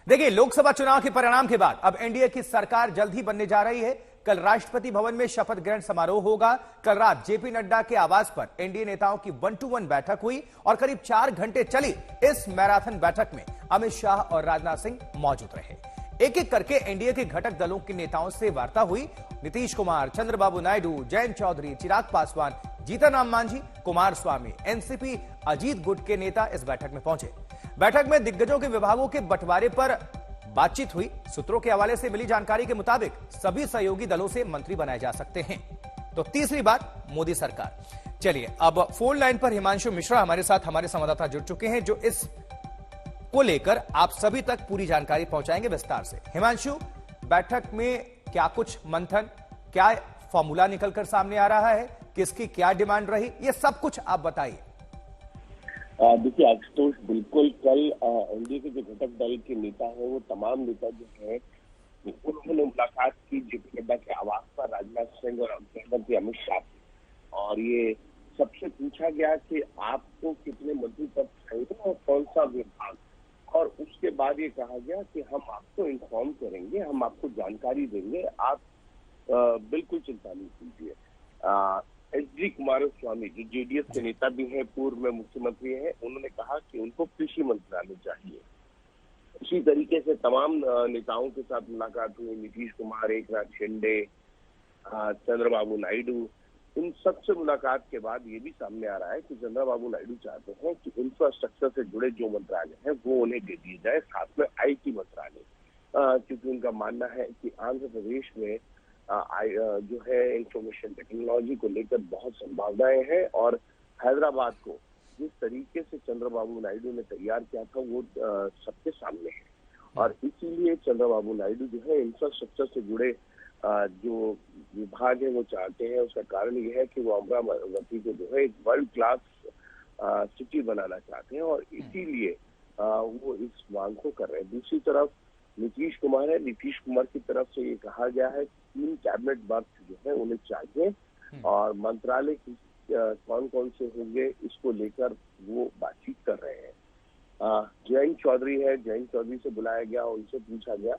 देखिए, लोकसभा चुनाव के परिणाम के बाद अब एनडीए की सरकार जल्द ही बनने जा रही है। कल राष्ट्रपति भवन में शपथ ग्रहण समारोह होगा। कल रात जेपी नड्डा के आवास पर एनडीए नेताओं की 1-to-1 बैठक हुई और करीब 4 घंटे चली इस मैराथन बैठक में अमित शाह और राजनाथ सिंह मौजूद रहे। एक एक करके एनडीए के घटक दलों के नेताओं से वार्ता हुई। नीतीश कुमार, चंद्रबाबू नायडू, जयंत चौधरी, चिराग पासवान, जीतन राम मांझी, कुमारस्वामी, एनसीपी, अजीत गुट के नेता इस बैठक में पहुंचे। बैठक में दिग्गजों के विभागों के बंटवारे पर बातचीत हुई। सूत्रों के हवाले से मिली जानकारी के मुताबिक सभी सहयोगी दलों से मंत्री बनाए जा सकते हैं। तो तीसरी बात, मोदी सरकार। चलिए, अब फोन लाइन पर हिमांशु मिश्रा हमारे साथ हमारे संवाददाता जुड़ चुके हैं, जो इस को लेकर आप सभी तक पूरी जानकारी पहुंचाएंगे विस्तार से। हिमांशु, बैठक में क्या कुछ मंथन, क्या फॉर्मूला निकलकर सामने आ रहा है, किसकी क्या डिमांड रही, ये सब कुछ आप बताइए। देखिए आशुतोष, बिल्कुल कल एनडीए के जो घटक दल के नेता हैं, वो तमाम नेता जो हैं, उन्होंने मुलाकात की जेपी नड्डा के आवास पर राजनाथ सिंह और गृहमंत्री अमित शाह से। और ये सबसे पूछा गया कि आपको कितने मंत्री पद चाहिए और कौन सा विभाग, और उसके बाद ये कहा गया कि हम आपको इन्फॉर्म करेंगे, हम आपको जानकारी देंगे, आप बिल्कुल चिंता नहीं कीजिए। एच.डी. कुमारस्वामी, जो जेडीएस के नेता भी हैं, पूर्व में मुख्यमंत्री हैं, उन्होंने कहा कि उनको कृषि मंत्रालय चाहिए। इसी तरीके से तमाम नेताओं के साथ मुलाकात हुई। नीतीश कुमार, एकनाथ शिंदे, चंद्रबाबू नायडू, इन सबसे मुलाकात के बाद ये भी सामने आ रहा है कि चंद्रबाबू नायडू चाहते हैं कि इंफ्रास्ट्रक्चर से जुड़े जो मंत्रालय हैं वो उन्हें दे दिए जाए, साथ में आईटी मंत्रालय, क्योंकि उनका मानना है कि आंध्र प्रदेश में जो है इंफॉर्मेशन टेक्नोलॉजी को लेकर बहुत संभावनाएं हैं, और हैदराबाद को जिस तरीके से चंद्रबाबू नायडू ने तैयार किया था वो सबके सामने है। और इसीलिए चंद्रबाबू नायडू जो है इंफ्रास्ट्रक्चर से जुड़े जो विभाग है वो चाहते हैं। उसका कारण यह है कि वो अमरावती को जो है एक वर्ल्ड क्लास सिटी बनाना चाहते हैं, और इसीलिए वो इस मांग को कर रहे हैं। दूसरी तरफ नीतीश कुमार है। नीतीश कुमार की तरफ से ये कहा गया है 3 कैबिनेट बर्थ जो है उन्हें चाहिए, और मंत्रालय कौन कौन से होंगे इसको लेकर वो बातचीत कर रहे हैं। जयंत चौधरी है, जयंत चौधरी से बुलाया गया, उनसे पूछा गया।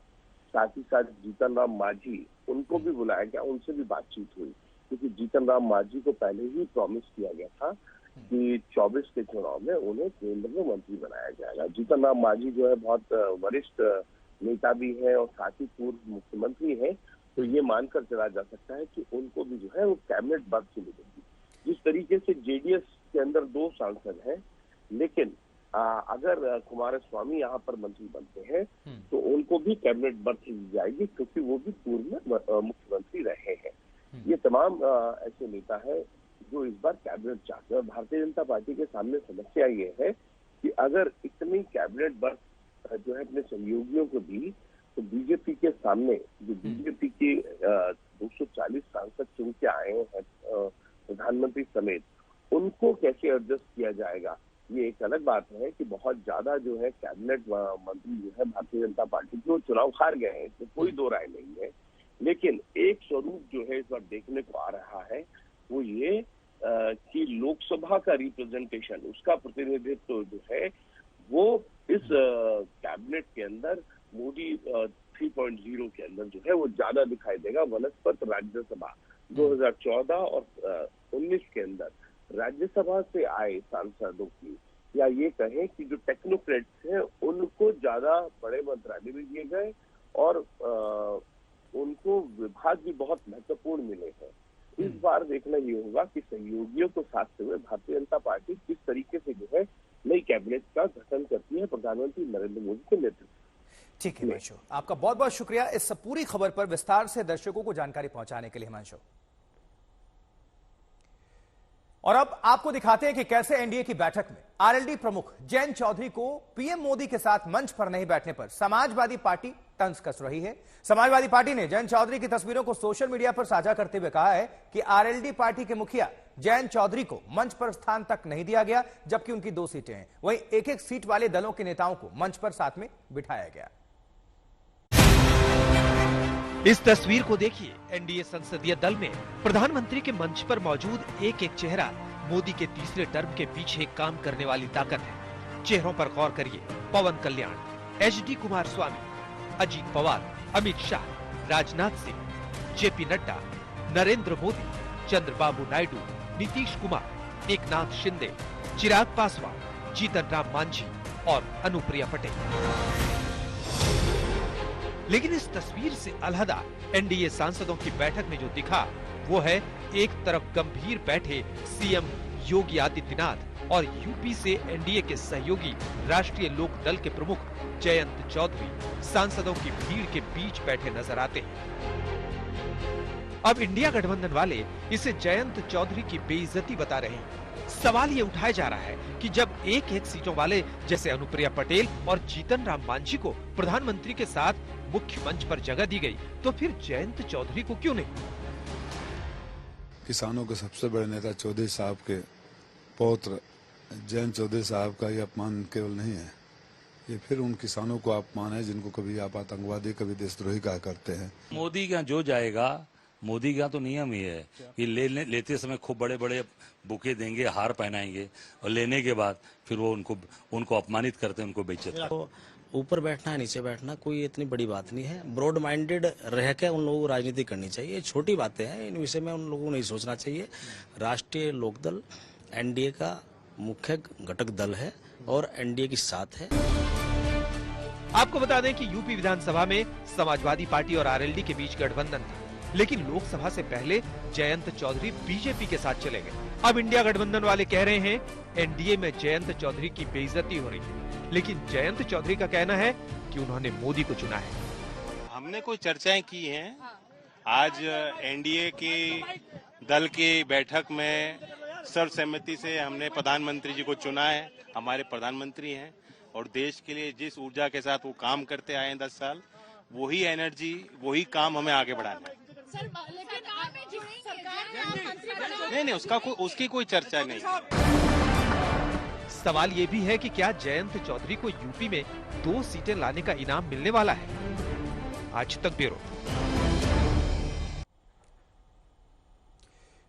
साथ ही साथ जीतन राम मांझी, उनको भी बुलाया गया, उनसे भी बातचीत हुई, क्योंकि जीतन राम मांझी को पहले ही प्रॉमिस किया गया था कि 24 के चुनाव में उन्हें केंद्र में मंत्री बनाया जाएगा। जीतन राम मांझी जो है बहुत वरिष्ठ नेता भी है और साथ ही पूर्व मुख्यमंत्री है, तो ये मानकर चला जा सकता है कि उनको भी जो है वो कैबिनेट बर्थ मिलेगी। जिस तरीके से जेडीएस के अंदर 2 सांसद हैं, लेकिन अगर कुमारस्वामी यहाँ पर मंत्री बनते हैं तो उनको भी कैबिनेट बर्थ दी जाएगी, क्योंकि वो भी पूर्व में मुख्यमंत्री रहे हैं। ये तमाम ऐसे नेता हैं जो इस बार कैबिनेट चाहते हैं। भारतीय जनता पार्टी के सामने समस्या ये है कि अगर इतनी कैबिनेट बर्थ जो है अपने सहयोगियों को दी, तो बीजेपी के सामने, जो बीजेपी के 240 सांसद चुन के आए हैं प्रधानमंत्री समेत, उनको कैसे एडजस्ट किया जाएगा। ये एक अलग बात है कि बहुत ज्यादा जो है कैबिनेट मंत्री जो है भारतीय जनता पार्टी के, वो चुनाव हार गए हैं, तो कोई दो राय नहीं है। लेकिन एक स्वरूप जो है इस बार देखने को आ रहा है वो ये कि लोकसभा का रिप्रेजेंटेशन, उसका प्रतिनिधित्व जो है वो इस कैबिनेट के अंदर मोदी 3.0 के अंदर जो है वो ज्यादा दिखाई देगा। वनस्पत राज्यसभा 2014 और 19 के अंदर राज्यसभा से आए सांसदों की, या ये कहें कि जो टेक्नोक्रेट्स हैं, उनको ज्यादा बड़े मंत्रालय भी दिए गए और उनको विभाग भी बहुत महत्वपूर्ण मिले हैं। इस बार देखना ये होगा कि सहयोगियों को साधते हुए भारतीय जनता पार्टी किस तरीके से जो है नई कैबिनेट का गठन करती है प्रधानमंत्री नरेंद्र मोदी के नेतृत्व। ठीक है हिमांशु, आपका बहुत बहुत शुक्रिया इस पूरी खबर पर विस्तार से दर्शकों को जानकारी पहुंचाने के लिए हिमांशु। और अब आपको दिखाते हैं कि कैसे एनडीए की बैठक में आरएलडी प्रमुख जयंत चौधरी को पीएम मोदी के साथ मंच पर नहीं बैठने पर समाजवादी पार्टी तंज कस रही है। समाजवादी पार्टी ने जयंत चौधरी की तस्वीरों को सोशल मीडिया पर साझा करते हुए कहा है कि आरएलडी पार्टी के मुखिया जयंत चौधरी को मंच पर स्थान तक नहीं दिया गया, जबकि उनकी 2 सीटें हैं। वहीं एक-एक सीट वाले दलों के नेताओं को मंच पर साथ में बिठाया गया। इस तस्वीर को देखिए। एनडीए संसदीय दल में प्रधानमंत्री के मंच पर मौजूद एक एक चेहरा मोदी के तीसरे टर्म के पीछे काम करने वाली ताकत है। चेहरों पर गौर करिए। पवन कल्याण, HD कुमार स्वामी, अजीत पवार, अमित शाह, राजनाथ सिंह, जेपी नड्डा, नरेंद्र मोदी, चंद्रबाबू नायडू, नीतीश कुमार, एकनाथ शिंदे, चिराग पासवान, जीतन राम मांझी और अनुप्रिया पटेल। लेकिन इस तस्वीर से अलहदा एनडीए सांसदों की बैठक में जो दिखा वो है एक तरफ गंभीर बैठे सीएम योगी आदित्यनाथ और यूपी से एनडीए के सहयोगी राष्ट्रीय लोक दल के प्रमुख जयंत चौधरी सांसदों की भीड़ के बीच बैठे नजर आते हैं। अब इंडिया गठबंधन वाले इसे जयंत चौधरी की बेइज्जती बता रहे हैं। सवाल ये उठाया जा रहा है कि जब एक सीटों वाले जैसे अनुप्रिया पटेल और जीतन राम मांझी को प्रधानमंत्री के साथ मुख्य मंच पर जगह दी गई, तो फिर जयंत चौधरी को क्यों नहीं? किसानों के सबसे बड़े नेता चौधरी साहब के पौत्र जयंत चौधरी साहब का ये अपमान केवल नहीं है, ये फिर उन किसानों को अपमान है जिनको कभी आप आतंकवादी कभी देशद्रोही कहा करते हैं। मोदी का जो जाएगा, मोदी का तो नियम ही है कि लेते समय खूब बड़े बड़े बुके देंगे, हार पहनाएंगे और लेने के बाद फिर वो उनको अपमानित करते हैं, उनको बेइज्जत। तो ऊपर बैठना है नीचे बैठना कोई इतनी बड़ी बात नहीं है। ब्रॉड माइंडेड रह के उन लोगों को राजनीति करनी चाहिए। छोटी बातें हैं, इन विषय में उन लोगों को नहीं सोचना चाहिए। राष्ट्रीय लोकदल एनडीए का मुख्य घटक दल है और एनडीए के साथ है। आपको बता दें कि यूपी विधानसभा में समाजवादी पार्टी और आरएलडी के बीच गठबंधन था, लेकिन लोकसभा से पहले जयंत चौधरी बीजेपी के साथ चले गए। अब इंडिया गठबंधन वाले कह रहे हैं एनडीए में जयंत चौधरी की बेइज्जती हो रही है, लेकिन जयंत चौधरी का कहना है कि उन्होंने मोदी को चुना है। हमने कोई चर्चाएं की हैं। आज एनडीए की दल की बैठक में सर्वसम्मति से हमने प्रधानमंत्री जी को चुना है। हमारे प्रधानमंत्री हैं और देश के लिए जिस ऊर्जा के साथ वो काम करते आए हैं 10 साल, वही एनर्जी, वही काम हमें आगे बढ़ाना है। नहीं, उसकी कोई चर्चा नहीं। सवाल ये भी है कि क्या जयंत चौधरी को यूपी में 2 सीटें लाने का इनाम मिलने वाला है? आज तक ब्यूरो।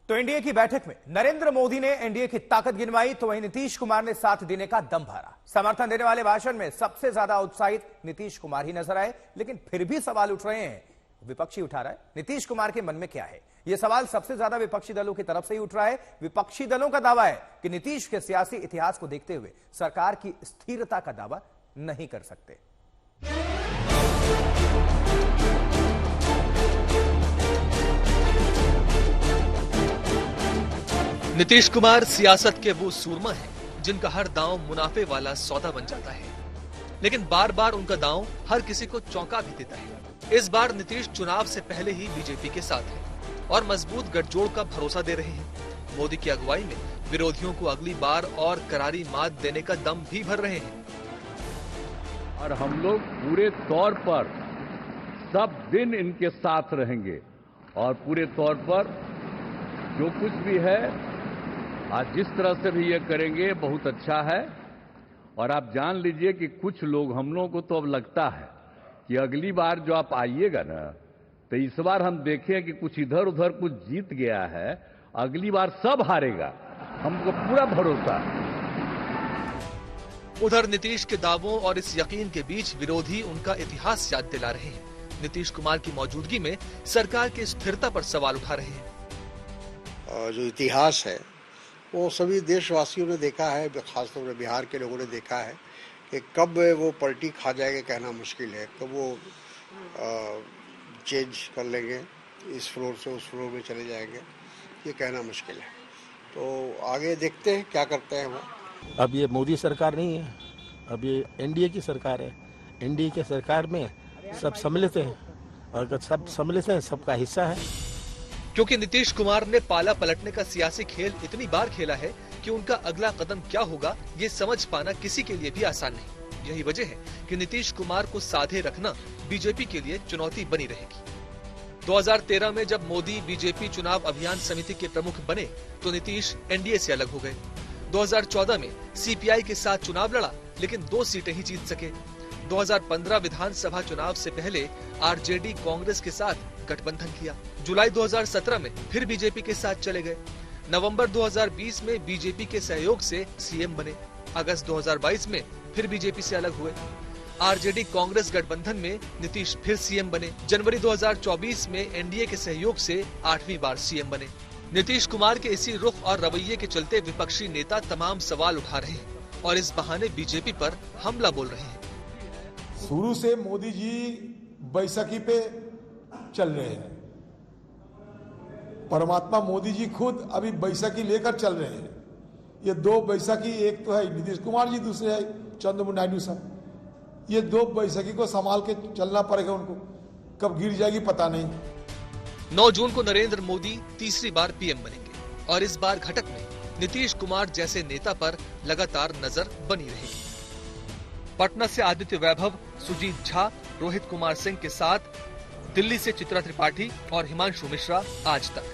तो एनडीए की बैठक में नरेंद्र मोदी ने एनडीए की ताकत गिनवाई, तो वहीं नीतीश कुमार ने साथ देने का दम भरा। समर्थन देने वाले भाषण में सबसे ज्यादा उत्साहित नीतीश कुमार ही नजर आए, लेकिन फिर भी सवाल उठ रहे हैं, विपक्षी उठा रहा है, नीतीश कुमार के मन में क्या है? यह सवाल सबसे ज्यादा विपक्षी दलों की तरफ से ही उठ रहा है। विपक्षी दलों का दावा है कि नीतीश के सियासी इतिहास को देखते हुए सरकार की स्थिरता का दावा नहीं कर सकते। नीतीश कुमार सियासत के वो सूरमा हैं जिनका हर दांव मुनाफे वाला सौदा बन जाता है, लेकिन बार बार उनका दांव हर किसी को चौंका भी देता है। इस बार नीतीश चुनाव से पहले ही बीजेपी के साथ हैं और मजबूत गठजोड़ का भरोसा दे रहे हैं। मोदी की अगुवाई में विरोधियों को अगली बार और करारी मात देने का दम भी भर रहे हैं। और हम लोग पूरे तौर पर सब दिन इनके साथ रहेंगे और पूरे तौर पर जो कुछ भी है आज जिस तरह से भी ये करेंगे बहुत अच्छा है। और आप जान लीजिए कि कुछ लोग, हम लोगों को तो अब लगता है कि अगली बार जो आप आइएगा ना, तो इस बार हम देखें कि कुछ इधर उधर कुछ जीत गया है, अगली बार सब हारेगा, हमको पूरा भरोसा है। उधर नीतीश के दावों और इस यकीन के बीच विरोधी उनका इतिहास याद दिला रहे हैं। नीतीश कुमार की मौजूदगी में सरकार की स्थिरता पर सवाल उठा रहे हैं। जो इतिहास है वो सभी देशवासियों ने देखा है, खासतौर पर बिहार के लोगों ने देखा है कि कब वो पलटी खा जाएगा कहना मुश्किल है, कब वो चेंज कर लेंगे, इस फ्लोर से उस फ्लोर में चले जाएंगे, ये कहना मुश्किल है। तो आगे देखते हैं क्या करते हैं वो। अब ये मोदी सरकार नहीं है, अब ये एनडीए की सरकार है। एनडीए की सरकार में सब सम्मिलित हैं और अगर सब सम्मिलित हैं, सबका हिस्सा है। क्योंकि नीतीश कुमार ने पाला पलटने का सियासी खेल इतनी बार खेला है कि उनका अगला कदम क्या होगा ये समझ पाना किसी के लिए भी आसान नहीं। यही वजह है कि नीतीश कुमार को साधे रखना बीजेपी के लिए चुनौती बनी रहेगी। 2013 में जब मोदी बीजेपी चुनाव अभियान समिति के प्रमुख बने तो नीतीश एनडीए से अलग हो गए। 2014 में सीपीआई के साथ चुनाव लड़ा, लेकिन 2 सीटें ही जीत सके। 2015 विधानसभा चुनाव से पहले आरजेडी कांग्रेस के साथ गठबंधन किया। जुलाई 2017 में फिर बीजेपी के साथ चले गए। नवंबर 2020 में बीजेपी के सहयोग से सीएम बने। अगस्त 2022 में फिर बीजेपी से अलग हुए। आरजेडी कांग्रेस गठबंधन में नीतीश फिर सीएम बने। जनवरी 2024 में एनडीए के सहयोग से 8वीं बार सीएम बने। नीतीश कुमार के इसी रुख और रवैये के चलते विपक्षी नेता तमाम सवाल उठा रहे हैं और इस बहाने बीजेपी पर हमला बोल रहे हैं। शुरू से मोदी जी बैसाखी पे चल रहे हैं। परमात्मा मोदी जी खुद अभी बैसाखी लेकर चल रहे हैं। ये दो बैसाखी, एक तो है नीतीश कुमार जी, दूसरे है चंद्रबाबू नायडू साहब। ये दो बैसाखी को संभाल के चलना पड़ेगा उनको, कब गिर जाएगी पता नहीं। 9 जून को नरेंद्र मोदी तीसरी बार पीएम बनेंगे और इस बार घटक में नीतीश कुमार जैसे नेता पर लगातार नजर बनी रहेगी। पटना से आदित्य वैभव, सुजीत झा, रोहित कुमार सिंह के साथ दिल्ली से चित्रा त्रिपाठी और हिमांशु मिश्रा, आज तक।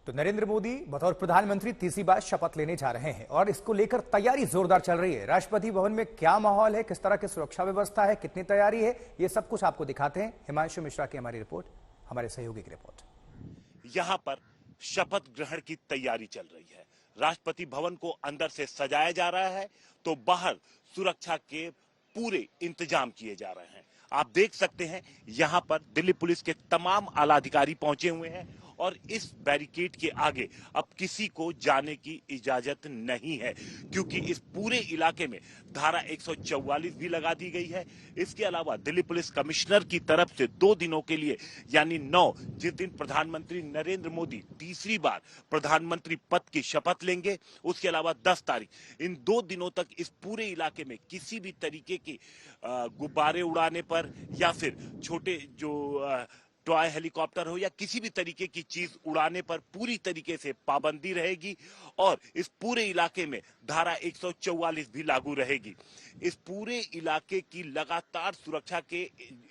तो नरेंद्र मोदी बतौर प्रधानमंत्री तीसरी बार शपथ लेने जा रहे हैं और इसको लेकर तैयारी जोरदार चल रही है। राष्ट्रपति भवन में क्या माहौल है, किस तरह की सुरक्षा व्यवस्था है, कितनी तैयारी है, ये सब कुछ आपको दिखाते हैं। हिमांशु मिश्रा की हमारी रिपोर्ट, हमारे सहयोगी की रिपोर्ट। यहाँ पर शपथ ग्रहण की तैयारी चल रही है। राष्ट्रपति भवन को अंदर से सजाया जा रहा है तो बाहर सुरक्षा के पूरे इंतजाम किए जा रहे हैं। आप देख सकते हैं यहाँ पर दिल्ली पुलिस के तमाम आला अधिकारी पहुंचे हुए हैं और इस बैरिकेड के आगे अब किसी को जाने की इजाजत नहीं है, क्योंकि इस पूरे इलाके में धारा 144 भी लगा दी गई है। इसके अलावा दिल्ली पुलिस कमिश्नर की तरफ से 2 दिनों के लिए, यानी 9, जिस दिन प्रधानमंत्री नरेंद्र मोदी तीसरी बार प्रधानमंत्री पद की शपथ लेंगे, उसके अलावा 10 तारीख, इन 2 दिनों तक इस पूरे इलाके में किसी भी तरीके की गुब्बारे उड़ाने पर या फिर छोटे जो टॉय हेलीकॉप्टर हो या किसी भी तरीके की चीज उड़ाने पर पूरी तरीके से पाबंदी रहेगी और इस पूरे इलाके में धारा 144 भी लागू रहेगी। इस पूरे इलाके की लगातार सुरक्षा के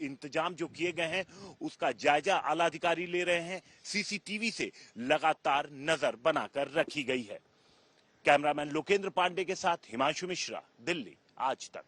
इंतजाम जो किए गए हैं उसका जायजा आला अधिकारी ले रहे हैं। सीसीटीवी से लगातार नजर बनाकर रखी गई है। कैमरामैन लोकेंद्र पांडे के साथ हिमांशु मिश्रा, दिल्ली, आज तक।